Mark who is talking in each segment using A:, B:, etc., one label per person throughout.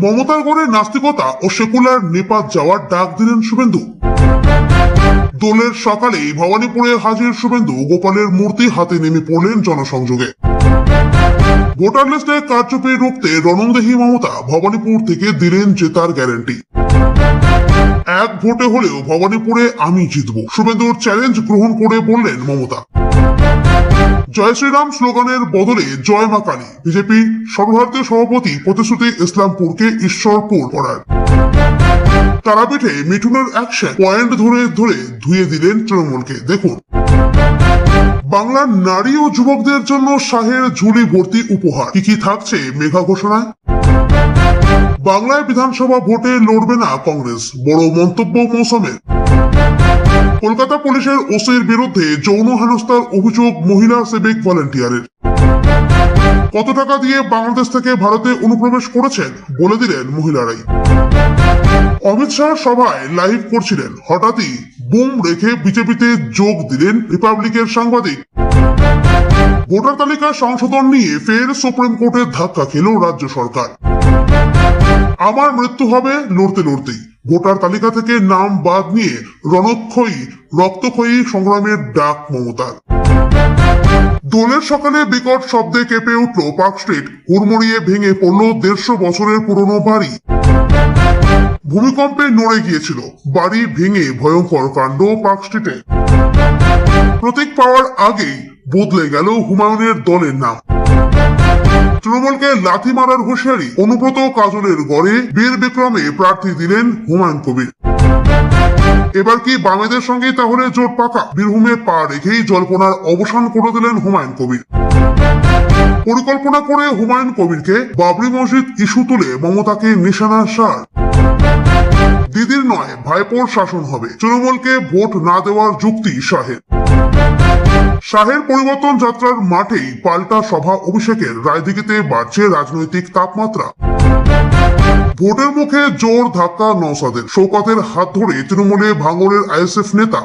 A: মমতার গড়ে নাস্তিকতা ও সেকুলার নেপাত যাওয়ার ডাক দিলেন শুভেন্দু। দোলের সকালে ভবানীপুরে হাজির শুভেন্দু গোপালের মূর্তি হাতে নেমে পড়লেন জনসংযোগে। ভোটার লিস্টে কারচুপি রুখতে রণংদেহী মমতা ভবানীপুর থেকে দিলেন জেতার গ্যারান্টি। এক ভোটে হলেও ভবানীপুরে আমি জিতব, শুভেন্দুর চ্যালেঞ্জ গ্রহণ করে বললেন মমতা। জয় শ্রীরাম স্লোগানের বদলে জয় মা কালী। বিজেপি সর্বভারতীয় সভাপতি প্রতিশ্রুতি ইসলামপুরকে ঈশ্বরপুর করার। তারাপীঠে মিঠুনের অ্যাকশন পয়েন্ট ধরে ধরে ধুয়ে দিলেন তৃণমূলকে। দেখুন, বাংলার নারী ও যুবকদের জন্য শাহের ঝুলি ভর্তি উপহার। কি কি থাকছে মেগা ঘোষণায়? বাংলায় বিধানসভা ভোটে লড়বে না কংগ্রেস, বড় মন্তব্য মৌসুমের। কলকাতা পুলিশের ওসির বিরুদ্ধে যৌন হেনস্থার অভিযোগ মহিলা সিভিক ভলান্টিয়ারের। কত টাকা দিয়ে বাংলাদেশ থেকে ভারতে অনুপ্রবেশ করেছেন বলে দিলেন মহিলারাই। অমিত শাহ সভায় লাইভ করছিলেন, হঠাৎই বুম রেখে বিজেপিতে যোগ দিলেন রিপাবলিকের সাংবাদিক। ভোটার তালিকা সংশোধন নিয়ে ফের সুপ্রিম কোর্টের ধাক্কা খেল রাজ্য সরকার। আমার মৃত্যু হবে লড়তে লড়তেই, ভোটার তালিকা থেকে নাম বাদ নিয়ে রণক্ষয়ী রক্তক্ষয়ী সংগ্রামের ডাক মমতার। দোলের সকালে বিকট শব্দে কেঁপে উঠল পার্ক স্ট্রিট, হুড়মুড়িয়ে ভেঙে পড়ল 150 বছরের পুরনো বাড়ি। ভূমিকম্পে নড়ে গিয়েছিল বাড়ি ভেঙে ভয়ঙ্কর কাণ্ড পার্ক স্ট্রিটে। প্রতীক পাওয়ার আগেই বদলে গেল হুমায়ুনের দলের নাম। তৃণমূলকে লাথি মারার হুঁশিয়ারি, অনুব্রত কাজলের গড়ে বীর বিক্রমে প্রার্থী দিলেন হুমায়ুন কবির। এবার কি বামেদের সঙ্গে তাহলে জোট পাকা? বীরভূমে পা রেখেই জল্পনার অবসান করে দিলেন হুমায়ুন কবির। পরিকল্পনা করে হুমায়ুন কবিরকে বাবরি মসজিদ ইস্যু তুলে মমতাকে নিশানার সার। দিদির নয় ভাইপোর শাসন হবে, তৃণমূলকে ভোট না দেওয়ার যুক্তি শাহের। শাহের পরিবর্তন যাত্রার মাঠেই পাল্টা সভা অভিষেকের। রায়দিঘিতে বাড়ছে রাজনৈতিক তাপমাত্রা। ভোটের মুখে জোর ধাক্কা নওশাদের। শওকতের হাত ধরে তৃণমূলে ভাঙড়ের আইএসএফ নেতা।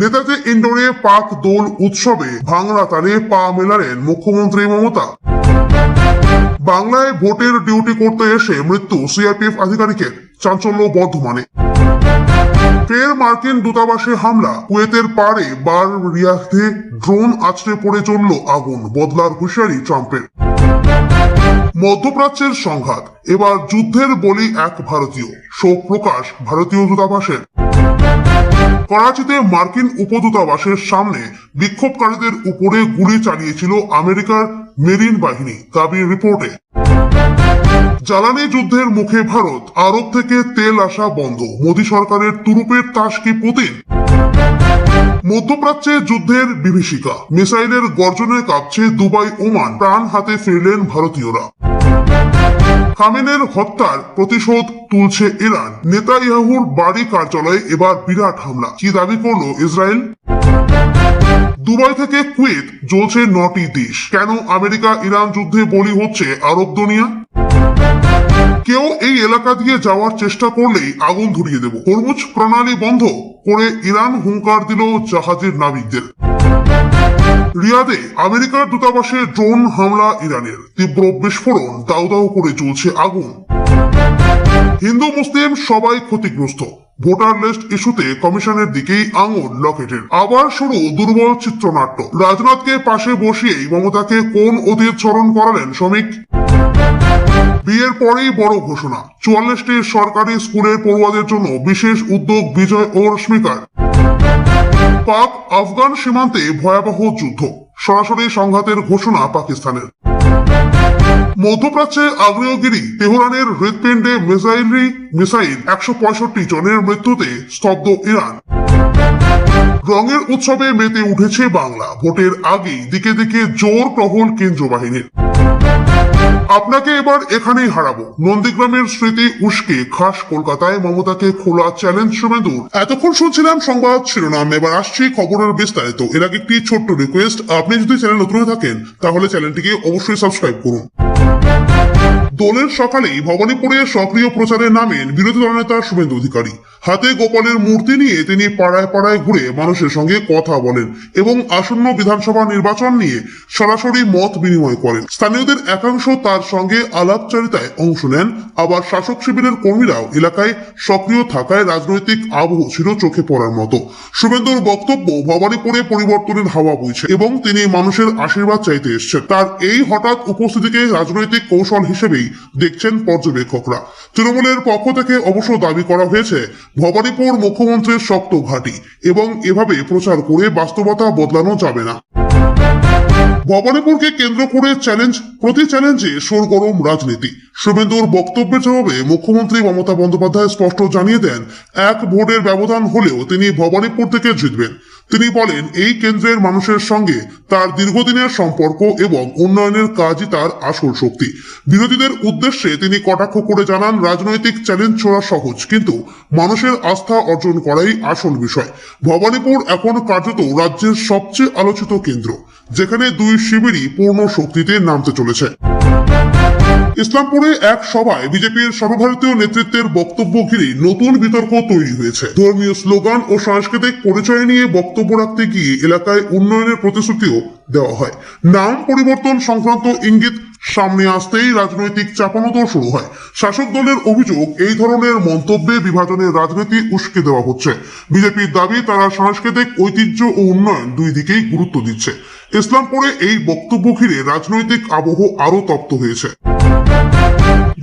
A: নেতাজি ইন্ডোরে পাক দোল উৎসবে ভাঙড়া তালে পা মেলালেন মুখ্যমন্ত্রী মমতা। বাংলায় ভোটের ডিউটি করতে এসে মৃত্যু সিআরপিএফ আধিকারিকের। চাঞ্চল্য বর্ধমানে। ফের মার্কিন দূতাবাসে হামলা। কুয়েতের পাড়ে বার রিয়াদে ড্রোন আছড়ে পড়ে চলল আগুন। বদলার হুঁশিয়ারি ট্রাম্পের। মধ্যপ্রাচ্যের সংঘাত, এবার যুদ্ধের বলি এক ভারতীয়। শোক প্রকাশ ভারতীয় দূতাবাসের। করাচিতে মার্কিন উপদূতাবাসের সামনে বিক্ষোভকারীদের উপরে গুলি চালিয়েছিল আমেরিকার মেরিন বাহিনী, দাবি রিপোর্টে। জ্বালানি যুদ্ধের মুখে ভারত, আরব থেকে তেল আসা বন্ধ। মোদী সরকারের তুরুপের তাস কি পুতিন? মধ্যপ্রাচ্যে যুদ্ধের বিভীষিকা, মিসাইলের গর্জনে কাঁপছে দুবাই ওমান। প্রাণ হাতে ফিরলেন ভারতীয়রা। খামেনের হত্যার প্রতিশোধ তুলছে ইরান। নেতানিয়াহুর বাড়ি কার্যালয়ে এবার বিরাট হামলা। কি দাবি করল ইসরায়েল? দুবাই থেকে কুয়েত জ্বলছে 9টি দেশ। কেন আমেরিকা ইরান যুদ্ধে বলি হচ্ছে আরব দুনিয়া? কেউ এই এলাকা দিয়ে যাওয়ার চেষ্টা করলেই আগুন ধরিয়ে দেব। হরমুজ প্রণালী বন্ধ করে ইরান হুঙ্কার দিল জাহাজের নাবিকদের। রিয়াদে আমেরিকার দূতাবাসে ড্রোন হামলা ইরানের। তীব্র বিস্ফোরণ, দাউ দাউ করে জ্বলছে আগুন। হিন্দু মুসলিম সবাই ক্ষতিগ্রস্ত। ভোটার লিস্ট ইস্যুতে কমিশনের দিকেই আঙুল লকেটের। আবার শুরু দুর্বল চিত্রনাট্য। রাজনাথকে পাশে বসিয়েই মমতাকে কোন অতীত স্মরণ করালেন শ্রমিক। বিয়ের পরেই বড় ঘোষণা, 44টি সরকারি স্কুলের পড়ুয়াদের জন্য বিশেষ উদ্যোগ বিজয় ও রশ্মিকার। পাক আফগান সীমান্তে ভয়াবহ যুদ্ধ, সরাসরি সংঘাতের ঘোষণা পাকিস্তানের। মধ্যপ্রাচ্যে আগ্নেয়গিরি, তেহরানের হৃৎপিণ্ডে মিসাইল 165 জনের মৃত্যুতে স্তব্ধ ইরান। রঙের উৎসবে মেতে উঠেছে বাংলা। ভোটের আগেই দিকে দিকে জোর টহল কেন্দ্র বাহিনীর। আপনাকে এবার এখানেই হারাবো, নন্দীগ্রামের স্মৃতি উস্কে খাস কলকাতায় মমতাকে খোলা চ্যালেঞ্জ শুভেন্দুর। এতক্ষণ শুনছিলাম সংবাদ শিরোনাম, এবার আসছি খবরের বিস্তারিত। এর আগে একটি ছোট্ট রিকোয়েস্ট, আপনি যদি চ্যানেল নতুন হয়ে থাকেন তাহলে চ্যানেলটিকে অবশ্যই সাবস্ক্রাইব করুন। দোলের সকালেই ভবানীপুরে সক্রিয় প্রচারে নামেন বিরোধী দলনেতা শুভেন্দু অধিকারী। হাতে গোপালের মূর্তি নিয়ে তিনি পাড়ায় পাড়ায় ঘুরে মানুষের সঙ্গে কথা বলেন এবং আসন্ন বিধানসভা নির্বাচন নিয়ে সরাসরি মত বিনিময় করেন। স্থানীয়দের একাংশ তার সঙ্গে আলাপচারিতায় অংশ নেন, আবার শাসক শিবিরের কর্মীরাও এলাকায় সক্রিয় থাকায় রাজনৈতিক আবহ ছিল চোখে পড়ার মতো। শুভেন্দুর বক্তব্য, ভবানীপুরে পরিবর্তনের হাওয়া বইছে এবং তিনি মানুষের আশীর্বাদ চাইতে এসেছেন। তার এই হঠাৎ উপস্থিতিকে রাজনৈতিক কৌশল হিসেবেই দেখছেন পর্যবেক্ষকরা। তৃণমূলের পক্ষ থেকে অবশ্য দাবি করা হয়েছে ভবানীপুর মুখ্যমন্ত্রীর শক্ত ঘাঁটি এবং এভাবে প্রচার করে বাস্তবতা বদলানো যাবে না। ভবানীপুরকে কেন্দ্র করে প্রতি চ্যালেঞ্জে সরগরম রাজনীতি। শুভেন্দুর বক্তব্যের জবাবে মুখ্যমন্ত্রী মমতা বন্দ্যোপাধ্যায় স্পষ্ট জানিয়ে দেন, এক ভোটের ব্যবধান হলেও তিনি ভবানীপুর থেকে জিতবেন। তিনি বলেন, এই কেন্দ্রের মানুষের সঙ্গে তার দীর্ঘদিনের সম্পর্ক এবং উন্নয়নের কাজই তার আসল শক্তি। বিরোধীদের উদ্দেশ্যে তিনি কটাক্ষ করে জানান, রাজনৈতিক চ্যালেঞ্জ ছোড়া সহজ, কিন্তু মানুষের আস্থা অর্জন করাই আসল বিষয়। ভবানীপুর এখন কার্যত রাজ্যের সবচেয়ে আলোচিত কেন্দ্র, যেখানে দুই শিবিরই পূর্ণ শক্তিতে নামতে চলেছে। ইসলামপুরে এক সভায় বিজেপির সর্বভারতীয় নেতৃত্বের বক্তব্য ঘিরে নতুন বিতর্ক তৈরি হয়েছে। ধর্মীয় স্লোগান ও সাংস্কৃতিক পরিচয় নিয়ে বক্তব্য রাখতে গিয়ে এলাকায় উন্নয়নের প্রতিশ্রুতিও দেওয়া হয়। নাম পরিবর্তন সংক্রান্ত ইঙ্গিত সামনে আসতেই রাজনৈতিক চাপানোতর শুরু হয়। শাসক দলের অভিযোগ, এই ধরনের মন্তব্যে বিভাজনের রাজনীতি উস্কে দেওয়া হচ্ছে। বিজেপির দাবি, তারা সাংস্কৃতিক ঐতিহ্য ও উন্নয়ন দুই দিকেই গুরুত্ব দিচ্ছে। ইসলামপুরে এই বক্তব্য ঘিরে রাজনৈতিক আবহ আরো তপ্ত হয়েছে।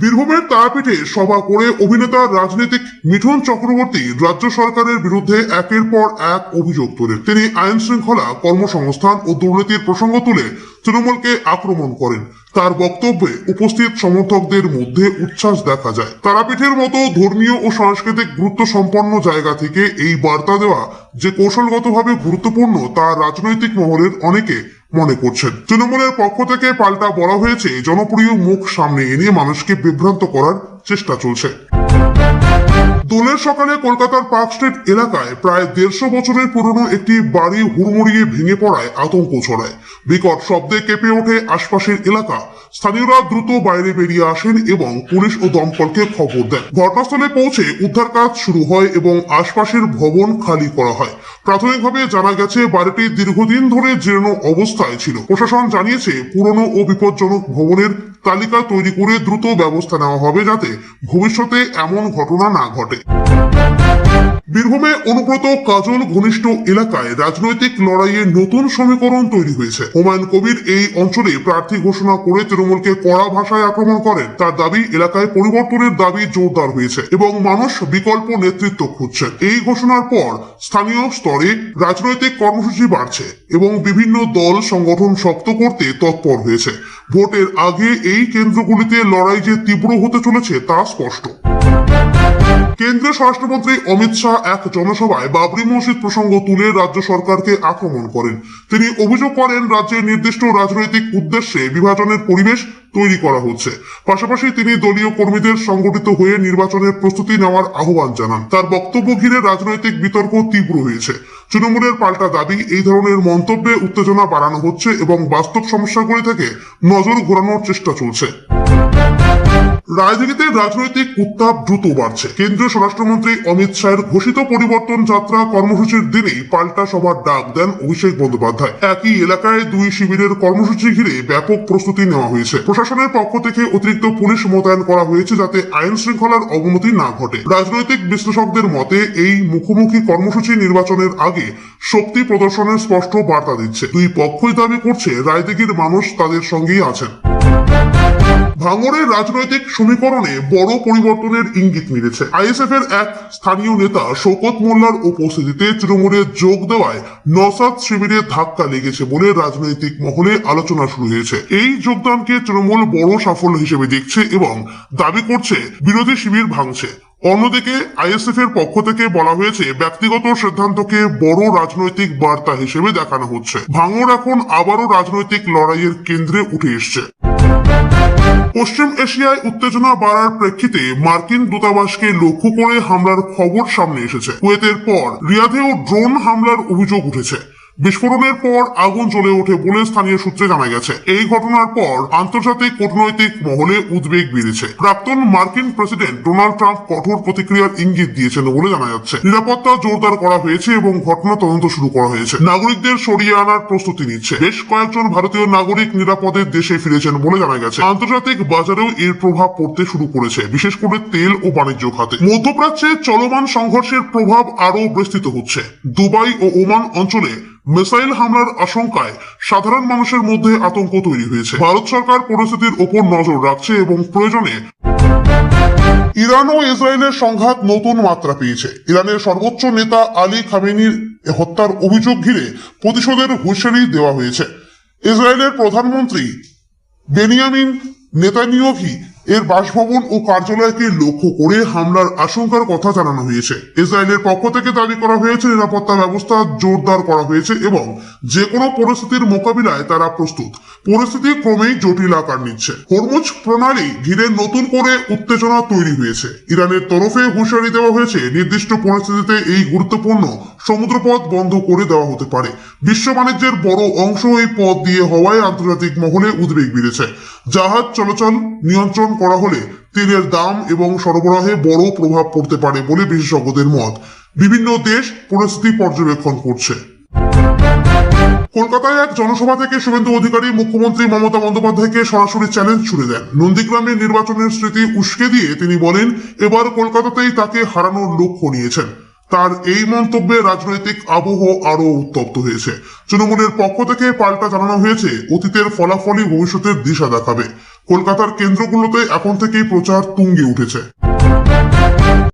A: বীরভূমের তারাপীঠে সভা করে অভিনেতা রাজনীতিক মিঠুন চক্রবর্তী রাজ্য সরকারের বিরুদ্ধে একের পর এক অভিযোগ তোলেন। তিনি আইন শৃঙ্খলা, কর্মসংস্থান ও দুর্নীতির প্রসঙ্গ তুলে তৃণমূলকে আক্রমণ করেন। তার বক্তব্যে উপস্থিত সমর্থকদের মধ্যে উচ্ছ্বাস দেখা যায়। তারাপীঠের মতো ধর্মীয় ও সাংস্কৃতিক গুরুত্ব সম্পন্ন জায়গা থেকে এই বার্তা দেওয়া যে কৌশলগতভাবে গুরুত্বপূর্ণ, তা রাজনৈতিক মহলের অনেকে মনে করছেন। তৃণমূলের পক্ষ থেকে পাল্টা বলা হয়েছে, জনপ্রিয় মুখ সামনে এনে মানুষকে বিভ্রান্ত করার চেষ্টা চলছে। দোলের সকালে কলকাতার পার্ক স্ট্রিট এলাকায় প্রায় 150 বছরের পুরনো একটি বাড়ি হুড়মুড়িয়ে ভেঙে পড়ায় আতঙ্ক ছড়ায়। বিকট শব্দে কেঁপে ওঠে আশপাশের এলাকা। স্থানীয়রা দ্রুত বাইরে বেরিয়ে আসেন এবং পুলিশ ও দমকলকে খবর দেন। ঘটনাস্থলে পৌঁছে উদ্ধার কাজ শুরু হয় এবং আশপাশের ভবন খালি করা হয়। প্রাথমিকভাবে জানা গেছে, বাড়িটি দীর্ঘদিন ধরে জীর্ণ অবস্থায় ছিল। প্রশাসন জানিয়েছে, পুরনো ও বিপজ্জনক ভবনের তালিকা তৈরি করে দ্রুত ব্যবস্থা নেওয়া হবে, যাতে ভবিষ্যতে এমন ঘটনা না ঘটে। বীরভূমে অনুব্রত কাজল ঘনিষ্ঠ এলাকায় রাজনৈতিক লড়াইয়ে নতুন সমীকরণ তৈরি হয়েছে। হুমায়ুন কবির এই অঞ্চলে প্রার্থী ঘোষণা করে তৃণমূলকে কড়া ভাষায় আক্রমণ করেন। তার দাবি, এলাকায় পরিবর্তনের দাবি জোরদার হয়েছে এবং মানুষ বিকল্প নেতৃত্ব খুঁজছেন। এই ঘোষণার পর স্থানীয় স্তরে রাজনৈতিক কর্মসূচি বাড়ছে এবং বিভিন্ন দল সংগঠন শক্ত করতে তৎপর হয়েছে। ভোটের আগে এই কেন্দ্রগুলিতে লড়াই যে তীব্র হতে চলেছে তা স্পষ্ট। কেন্দ্রীয় স্বরাষ্ট্রমন্ত্রী অমিত শাহ এক জনসভায় বাবরি মসজিদ প্রসঙ্গ তুলে রাজ্য সরকারকে আক্রমণ করেন। তিনি অভিযোগ করেন, রাজ্যের নির্দিষ্ট রাজনৈতিক উদ্দেশ্যে বিভাজনের পরিবেশ তৈরি করা হচ্ছে। পাশাপাশি তিনি দলীয় কর্মীদের সংগঠিত হয়ে নির্বাচনের প্রস্তুতি নেওয়ার আহ্বান জানান। তার বক্তব্য ঘিরে রাজনৈতিক বিতর্ক তীব্র হয়েছে। তৃণমূলের পাল্টা দাবি, এই ধরনের মন্তব্যে উত্তেজনা বাড়ানো হচ্ছে এবং বাস্তব সমস্যাগুলি থেকে নজর ঘোরানোর চেষ্টা চলছে। রাজনীতিতে রাজনৈতিক উত্তাপ দ্রুত বাড়ছে। কেন্দ্রীয় স্বরাষ্ট্রমন্ত্রী অমিত শাহের ঘোষিত পরিবর্তন যাত্রা কর্মসূচির দিনেই পাল্টা সভার ডাক দেন অভিষেক বন্দ্যোপাধ্যায়। একই এলাকায় দুই শিবিরের কর্মসূচি ঘিরে ব্যাপক প্রস্তুতি নেওয়া হয়েছে। প্রশাসনের পক্ষ থেকে অতিরিক্ত পুলিশ মোতায়েন করা হয়েছে, যাতে আইন শৃঙ্খলার অবনতি না ঘটে। রাজনৈতিক বিশ্লেষকদের মতে, এই মুখোমুখি কর্মসূচি নির্বাচনের আগে শক্তি প্রদর্শনের স্পষ্ট বার্তা দিচ্ছে। দুই পক্ষই দাবি করছে, রায়দিঘির মানুষ তাদের সঙ্গেই আছেন। ভাঙড়ের রাজনৈতিক সমীকরণে বড় পরিবর্তনের ইঙ্গিত মিলেছে। আইএসএফ এর এক স্থানীয় নেতা শওকত মোল্লার উপস্থিতিতে তৃণমূলে যোগ দেওয়ায় নওশাদ শিবিরে ধাক্কা লেগেছে বলে রাজনৈতিক মহলে আলোচনা শুরু হয়েছে। এই যোগদানকে তৃণমূল বড় সাফল্য হিসেবে দেখছে এবং দাবি করছে, বিরোধী শিবির ভাঙছে। অন্যদিকে আইএসএফ এর পক্ষ থেকে বলা হয়েছে, ব্যক্তিগত সিদ্ধান্তকে বড় রাজনৈতিক বার্তা হিসেবে দেখানো হচ্ছে। ভাঙড় এখন আবারও রাজনৈতিক লড়াইয়ের কেন্দ্রে উঠে এসছে। পশ্চিম এশিয়ায় উত্তেজনা বাড়ার প্রেক্ষিতে মার্কিন দূতাবাসকে লক্ষ্য করে হামলার খবর সামনে এসেছে। কুয়েতের পর রিয়াধেও ড্রোন হামলার অভিযোগ উঠেছে। বিস্ফোরণের পর আগুন জ্বলে ওঠে বলে স্থানীয় সূত্রে জানা গেছে। এই ঘটনার পর আন্তর্জাতিক কূটনৈতিক মহলে উদ্বেগ বেড়েছে। প্রাক্তন মার্কিন প্রেসিডেন্ট ডোনাল্ড ট্রাম্প কঠোর প্রতিক্রিয়ার ইঙ্গিত দিয়েছেন বলে জানা যাচ্ছে। নিরাপত্তা জোরদার করা হয়েছে এবং ঘটনা তদন্ত শুরু করা হয়েছে। নাগরিকদের সরিয়ে আনার প্রস্তুতি নিচ্ছে। বেশ কয়েকজন ভারতীয় নাগরিক নিরাপদে দেশে ফিরেছেন বলে জানা গেছে। আন্তর্জাতিক বাজারেও এর প্রভাব পড়তে শুরু করেছে, বিশেষ করে তেল ও বাণিজ্য খাতে। মধ্যপ্রাচ্যে চলমান সংঘর্ষের প্রভাব আরও বিস্তৃত হচ্ছে। দুবাই ও ওমান অঞ্চলে মিসাইল হামলার আশঙ্কায় সাধারণ মানুষের মধ্যে আতঙ্ক তৈরি হয়েছে। ভারত সরকার পরিস্থিতির ওপর নজর রাখছে এবং প্রয়োজনে ইরান ও ইসরায়েলের সংঘাত নতুন মাত্রা পেয়েছে। ইরানের সর্বোচ্চ নেতা আলী খামেনির হত্যার অভিযোগ ঘিরে প্রতিশোধের হুঁশিয়ারি দেওয়া হয়েছে। ইসরায়েলের প্রধানমন্ত্রী বেনিয়ামিন নেতানিয়াহু এর বাসভবন ও কার্যালয়কে লক্ষ্য করে হামলার আশঙ্কার কথা জানানো হয়েছে। ইসরায়েলের পক্ষ থেকে দাবি করা হয়েছে নিরাপত্তা ব্যবস্থা জোরদার করা হয়েছে এবং যে কোনো পরিস্থিতির মোকাবিলায় তারা প্রস্তুত। পরিস্থিতি ক্রমেই জটিল আকার নিচ্ছে। হরমুজ প্রণালী ঘিরে নতুন করে উত্তেজনা তৈরি হয়েছে। ইরানের তরফে হুঁশিয়ারি দেওয়া হয়েছে নির্দিষ্ট পরিস্থিতিতে এই গুরুত্বপূর্ণ সমুদ্রপথ বন্ধ করে দেওয়া হতে পারে। বিশ্ব বাণিজ্যের বড় অংশ এই পথ দিয়ে হওয়ায় আন্তর্জাতিক মহলে উদ্বেগ বেড়েছে। জাহাজ চলাচল নিয়ন্ত্রণ করা হলে তেলের দাম এবং সরবরাহে বড় প্রভাব পড়তে পারে বলে বিশেষজ্ঞদের মত। বিভিন্ন দেশ পরিস্থিতি পর্যবেক্ষণ করছে। কলকাতায় এক জনসভা থেকে শুভেন্দু অধিকারী মুখ্যমন্ত্রী মমতা বন্দ্যোপাধ্যায়কে সরাসরি চ্যালেঞ্জ ছুড়ে দেন। নন্দীগ্রামে নির্বাচনের স্মৃতি উস্কে দিয়ে তিনি বলেন, এবার কলকাতাতেই তাকে হারানোর লক্ষ্য নিয়েছেন। তার এই মন্তব্যে রাজনৈতিক আবহ আরো উত্তপ্ত হয়েছে। তৃণমূলের পক্ষ থেকে পাল্টা জানানো হয়েছে, অতীতের ফলাফলই ভবিষ্যতের দিশা দেখাবে। কলকাতার কেন্দ্রগুলোতে এখন থেকেই প্রচার তুঙ্গে উঠেছে।